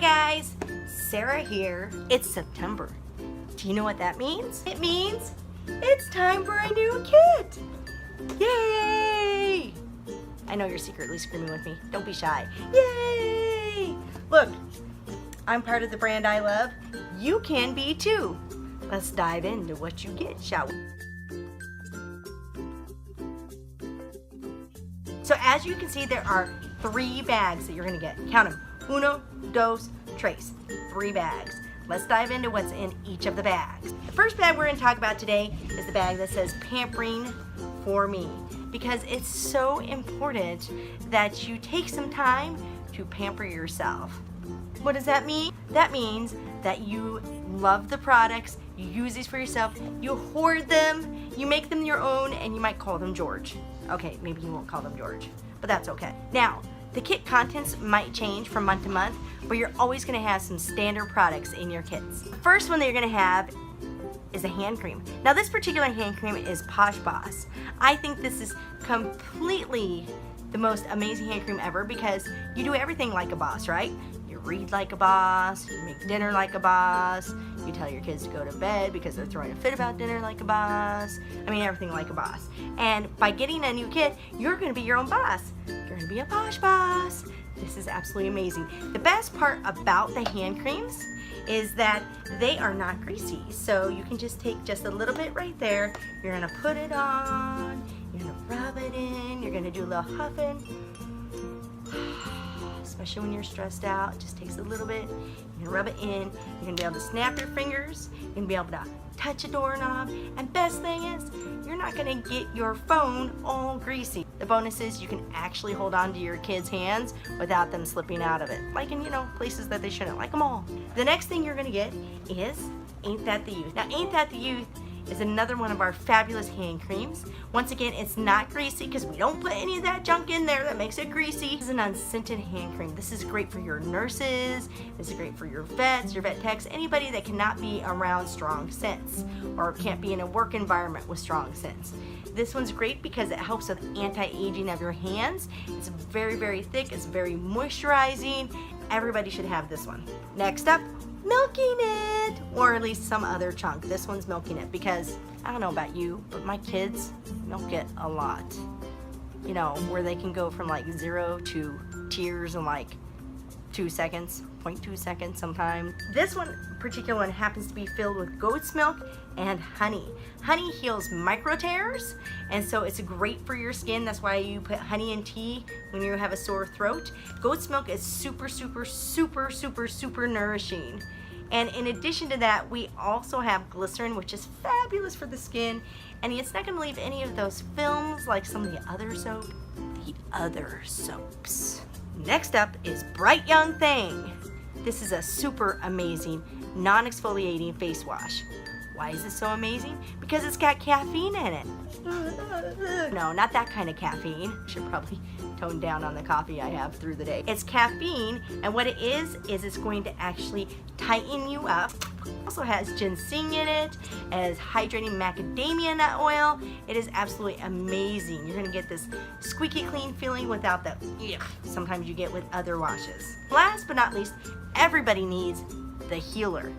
Hi guys, Sarah here. It's September. Do you know what that means? It means it's time for a new kit. Yay! I know you're secretly screaming with me. Don't be shy. Yay! Look, I'm part of the brand I love. You can be too. Let's dive into what you get, shall we? So as you can see, there are 3 bags that you're gonna get. Count them. 1, 2, 3. 3 bags. Let's dive into what's in each of the bags. The first bag we're gonna talk about today is the bag that says Pampering for Me, because it's so important that you take some time to pamper yourself. What does that mean? That means that you love the products, you use these for yourself, you hoard them, you make them your own, and you might call them George. Okay, maybe you won't call them George, but that's okay. Now, the kit contents might change from month to month, but you're always gonna have some standard products in your kits. The first one that you're gonna have is a hand cream. Now this particular hand cream is Posh Boss. I think this is completely the most amazing hand cream ever because you do everything like a boss, right? You read like a boss, you make dinner like a boss, you tell your kids to go to bed because they're throwing a fit about dinner like a boss. I mean, everything like a boss. And by getting a new kit, you're gonna be your own boss. You're gonna be a Posh Boss. This is absolutely amazing. The best part about the hand creams is that they are not greasy. So you can just take just a little bit right there. You're gonna put it on, you're gonna rub it in, you're gonna do a little huffing. Especially when you're stressed out, it just takes a little bit. You're gonna rub it in, you're gonna be able to snap your fingers, you're gonna be able to touch a doorknob, and best thing is, you're not gonna get your phone all greasy. The bonus is you can actually hold on to your kids' hands without them slipping out of it, like in, places that they shouldn't, like a mall. The next thing you're gonna get is Ain't That the Youth. Now, Ain't That the Youth is another one of our fabulous hand creams. Once again, it's not greasy because we don't put any of that junk in there that makes it greasy. This is an unscented hand cream. This is great for your nurses. This is great for your vets, your vet techs, anybody that cannot be around strong scents or can't be in a work environment with strong scents. This one's great because it helps with anti-aging of your hands. It's very, very thick. It's very moisturizing. Everybody should have this one. Next up, Milking It, or at least some other chunk. This one's Milking It because I don't know about you, but my kids milk it a lot. Where they can go from like 0 to tears in like 2 seconds, 0.2 seconds sometimes. This particular one happens to be filled with goat's milk and honey. Honey heals micro tears, and so it's great for your skin. That's why you put honey in tea when you have a sore throat. Goat's milk is super, super, super, super, super nourishing. And in addition to that, we also have glycerin, which is fabulous for the skin, and it's not gonna leave any of those films like some of the other soaps. Next up is Bright Young Thing. This is a super amazing non-exfoliating face wash. Why is it so amazing? Because it's got caffeine in it. No, not that kind of caffeine. Should probably tone down on the coffee I have through the day. It's caffeine, and what it is it's going to actually tighten you up. It also has ginseng in it, has hydrating macadamia nut oil. It is absolutely amazing. You're gonna get this squeaky clean feeling without the yuck sometimes you get with other washes. Last but not least, everybody needs the Healer.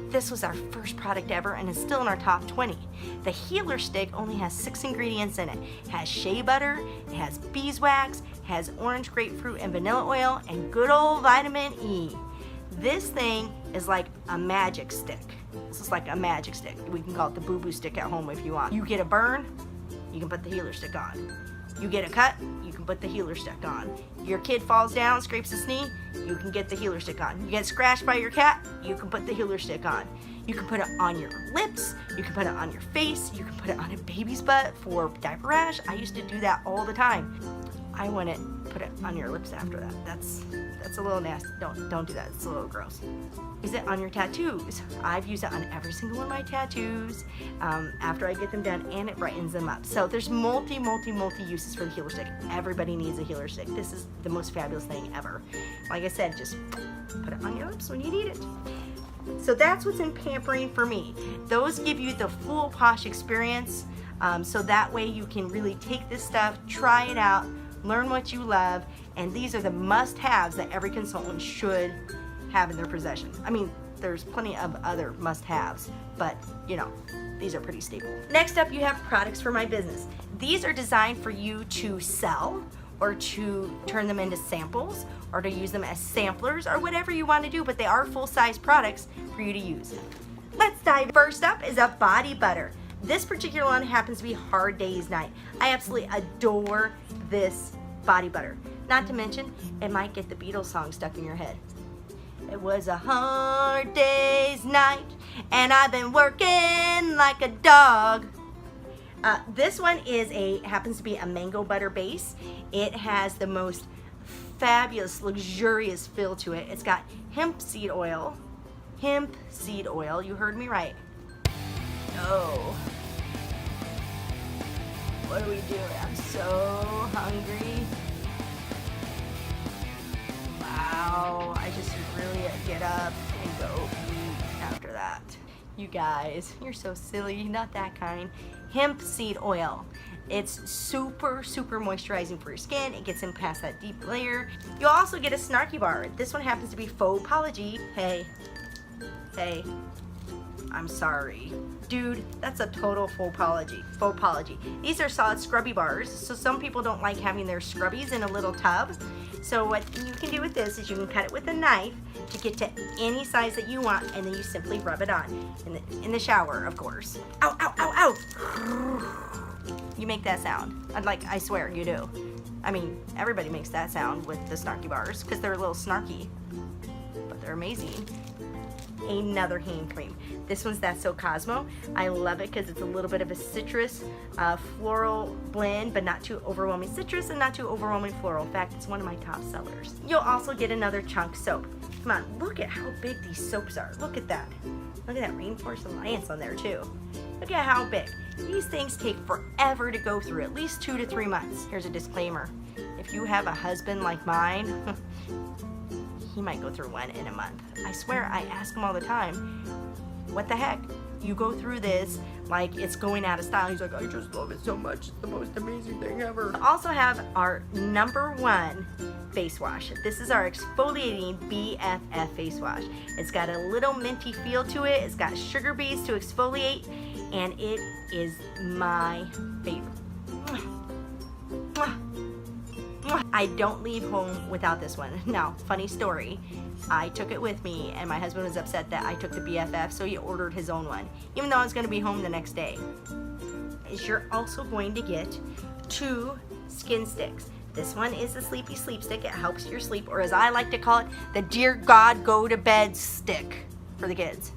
This was our first product ever and it's still in our top 20. The Healer stick only has 6 ingredients in it. It has shea butter, it has beeswax, it has orange, grapefruit, and vanilla oil, and good old vitamin E. This thing is like a magic stick. This is like a magic stick. We can call it the boo-boo stick at home if you want. You get a burn, you can put the Healer stick on. You get a cut, you can put the Healer stick on. Your kid falls down, scrapes his knee, you can get the Healer stick on. You get scratched by your cat, you can put the Healer stick on. You can put it on your lips, you can put it on your face, you can put it on a baby's butt for diaper rash. I used to do that all the time. I wouldn't put it on your lips after that. That's a little nasty. Don't do that. It's a little gross. Use it on your tattoos. I've used it on every single one of my tattoos after I get them done, and it brightens them up. So there's multi uses for the Healer stick. Everybody needs a Healer stick. This is the most fabulous thing ever. Like I said, just put it on your lips when you need it. So that's what's in Pampering for Me. Those give you the full Posh experience, so that way you can really take this stuff, try it out, learn what you love, and these are the must-haves that every consultant should have in their possession. I mean, there's plenty of other must-haves, but you know, these are pretty staple. Next up, you have products for my business. These are designed for you to sell or to turn them into samples or to use them as samplers or whatever you want to do, but they are full-size products for you to use. Let's dive. First up is a body butter. This particular one happens to be Hard Day's Night. I absolutely adore this body butter. Not to mention, it might get the Beatles song stuck in your head. It was a hard day's night, and I've been working like a dog. This one happens to be a mango butter base. It has the most fabulous, luxurious feel to it. It's got hemp seed oil. Hemp seed oil, you heard me right. Oh. What do we do? I'm so hungry. Wow, I just really get up and go eat after that. You guys, you're so silly, not that kind. Hemp seed oil. It's super moisturizing for your skin. It gets in past that deep layer. You'll also get a snarky bar. This one happens to be faux apology. Hey, I'm sorry. Dude, that's a total faux apology. These are solid scrubby bars, so some people don't like having their scrubbies in a little tub. So what you can do with this is you can cut it with a knife to get to any size that you want, and then you simply rub it on in the shower, of course. Ow, ow, ow, ow. You make that sound. I swear you do. I mean, everybody makes that sound with the snarky bars because they're a little snarky, but they're amazing. Another hand cream. This one's That's So Cosmo. I love it because it's a little bit of a citrus floral blend, but not too overwhelming citrus and not too overwhelming floral. In fact, it's one of my top sellers. You'll also get another chunk soap. Come on, look at how big these soaps are. Look at that. Look at that Rainforest Alliance on there too. Look at how big. These things take forever to go through, at least 2 to 3 months. Here's a disclaimer. If you have a husband like mine, he might go through one in a month. I swear, I ask him all the time, what the heck? You go through this like it's going out of style. He's like, I just love it so much. It's the most amazing thing ever. We also have our #1 face wash. This is our exfoliating BFF face wash. It's got a little minty feel to it. It's got sugar beads to exfoliate, and it is my favorite. I don't leave home without this one. Now, funny story, I took it with me and my husband was upset that I took the BFF, so he ordered his own one, even though I was going to be home the next day. You're also going to get 2 skin sticks. This one is the Sleepy Sleep Stick. It helps your sleep, or as I like to call it, the Dear God Go to Bed stick for the kids.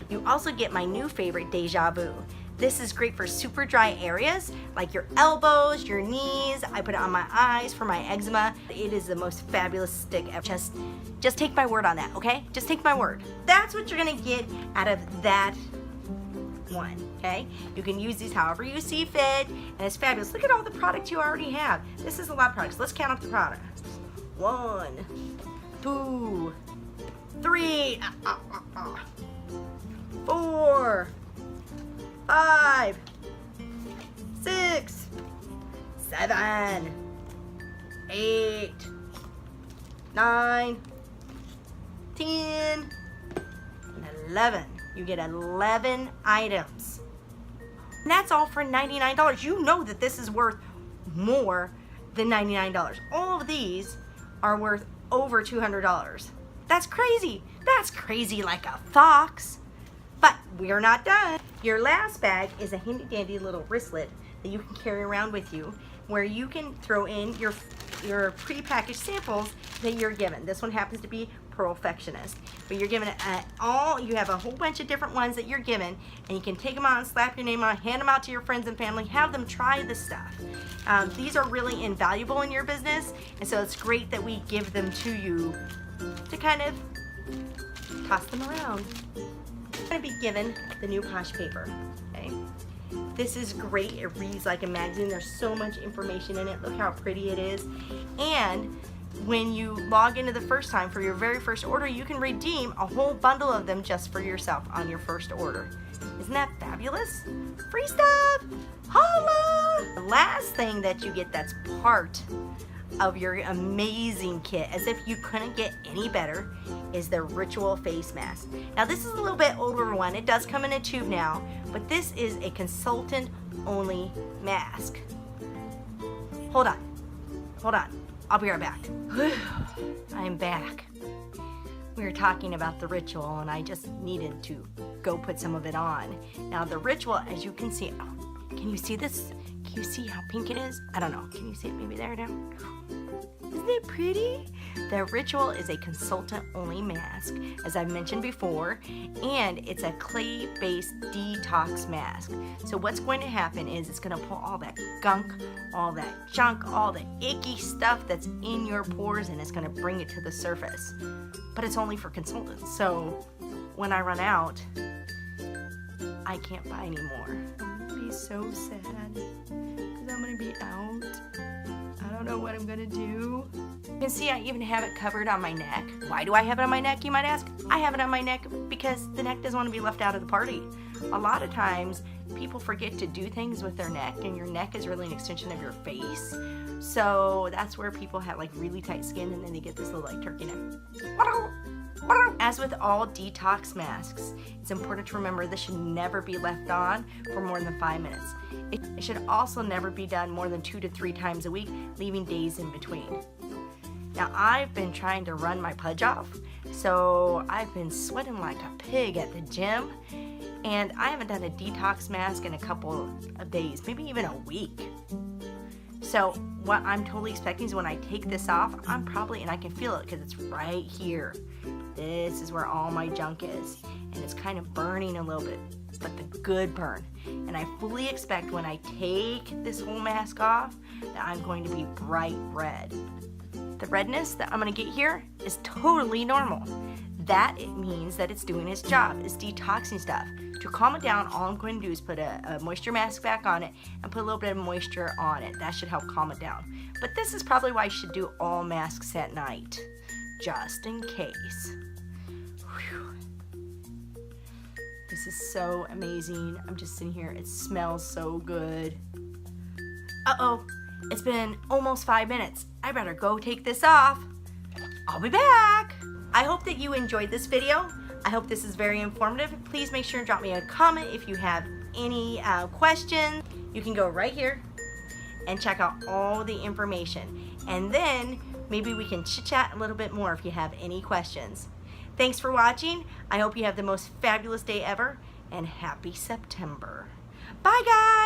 You also get my new favorite, Deja Vu. This is great for super dry areas like your elbows, your knees. I put it on my eyes for my eczema. It is the most fabulous stick ever. Just take my word on that, okay? Just take my word. That's what you're gonna get out of that one, okay? You can use these however you see fit, and it's fabulous. Look at all the products you already have. This is a lot of products. Let's count up the products. 1, 2, 3, 4, 5, 6, 7, 8, 9, 10, and 11. You get 11 items. And that's all for $99. You know that this is worth more than $99. All of these are worth over $200. That's crazy. That's crazy like a fox. But we're not done. Your last bag is a handy dandy little wristlet that you can carry around with you, where you can throw in your prepackaged samples that you're given. This one happens to be Perfectionist, but you're given you have a whole bunch of different ones that you're given, and you can take them out and slap your name on, hand them out to your friends and family, have them try the stuff. These are really invaluable in your business, and so it's great that we give them to you to kind of toss them around. I'm going to be given the new Posh paper, okay? This is great. It reads like a magazine. There's so much information in it. Look how pretty it is. And when you log into the first time for your very first order, you can redeem a whole bundle of them just for yourself on your first order. Isn't that fabulous? Free stuff! Holla! The last thing that you get that's part of your amazing kit, as if you couldn't get any better, is the Ritual face mask. Now this is a little bit older one. It does come in a tube now, but this is a consultant only mask. Hold on. I'll be right back. I'm back. We were talking about the Ritual and I just needed to go put some of it on. Now the Ritual, as you can see, can you see this? Can you see how pink it is? I don't know. Can you see it maybe there now? Isn't it pretty? The Ritual is a consultant-only mask, as I've mentioned before, and it's a clay-based detox mask. So what's going to happen is it's going to pull all that gunk, all that junk, all the icky stuff that's in your pores, and it's going to bring it to the surface. But it's only for consultants, so when I run out, I can't buy anymore. I'm going to be so sad, because I'm going to be out. I don't know what I'm gonna do. You can see I even have it covered on my neck. Why do I have it on my neck, you might ask? I have it on my neck because the neck doesn't want to be left out of the party. A lot of times, people forget to do things with their neck, and your neck is really an extension of your face. So that's where people have like really tight skin, and then they get this little like turkey neck. As with all detox masks, it's important to remember this should never be left on for more than 5 minutes. It should also never be done more than 2 to 3 times a week, leaving days in between. Now I've been trying to run my pudge off, so I've been sweating like a pig at the gym, and I haven't done a detox mask in a couple of days, maybe even a week. So what I'm totally expecting is when I take this off, I'm probably, and I can feel it because it's right here. This is where all my junk is, and it's kind of burning a little bit. It's like the good burn. And I fully expect when I take this whole mask off that I'm going to be bright red. The redness that I'm going to get here is totally normal. That it means that it's doing its job. It's detoxing stuff. To calm it down, all I'm going to do is put a moisture mask back on it and put a little bit of moisture on it. That should help calm it down. But this is probably why you should do all masks at night, just in case. Whew. This is so amazing. I'm just sitting here. It smells so good. Uh-oh. It's been almost 5 minutes. I better go take this off. I'll be back. I hope that you enjoyed this video. I hope this is very informative. Please make sure and drop me a comment if you have any questions. You can go right here and check out all the information. And then maybe we can chit-chat a little bit more if you have any questions. Thanks for watching. I hope you have the most fabulous day ever, and happy September. Bye, guys.